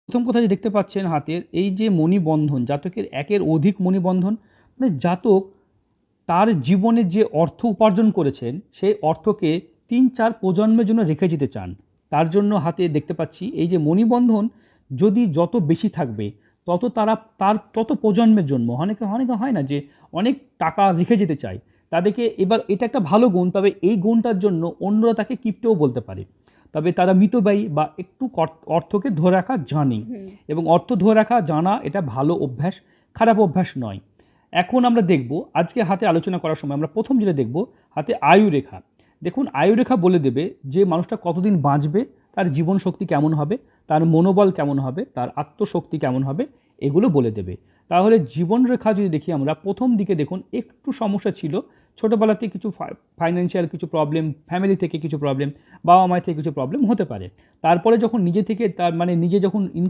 প্রথম কথা যে দেখতে পাচ্ছেন হাতের এই যে মণিবন্ধন, জাতকের একের অধিক মণিবন্ধন, মানে জাতক তার জীবনে যে অর্থ উপার্জন করেছেন সেই অর্থকে ৩-৪ প্রজন্মের জন্য রেখে যেতে চান। তার জন্য হাতে দেখতে পাচ্ছি এই যে মণিবন্ধন যদি যত বেশি থাকবে তত তত প্রজন্মের জন্য অনেকে অনেকে হয় না যে অনেক টাকা রেখে যেতে চায়, তাদেরকে এবার এটা একটা ভালো গুণ, তবে এই গুণটার জন্য অন্যরা তাকে কিপ্টেও বলতে পারে। তবে তারা মিতব্যয়ী বা একটু অর্থকে ধরে রাখা জানে, এবং অর্থ ধরে রাখা জানা এটা ভালো অভ্যাস, খারাপ অভ্যাস নয়। এখন আমরা দেখব আজকে হাতে আলোচনা করার সময় আমরা প্রথম যেটা দেখব হাতে আয়ু রেখা। দেখুন আয়ু রেখা বলে দেবে যে মানুষটা কতদিন বাঁচবে, তার জীবন শক্তি কেমন হবে, তার মনোবল কেমন হবে, তার আত্মশক্তি কেমন হবে, এগুলো বলে দেবে। তাহলে জীবন রেখা যদি দেখি আমরা, প্রথম দিকে দেখুন একটু সমস্যা ছিল, ছোটোবেলাতে কিছু ফাইন্যান্সিয়াল কিছু প্রবলেম, ফ্যামিলি থেকে কিছু প্রবলেম, বাবা মায়ের থেকে কিছু প্রবলেম হতে পারে। তারপরে যখন নিজে থেকে তার মানে নিজে যখন ইনকাম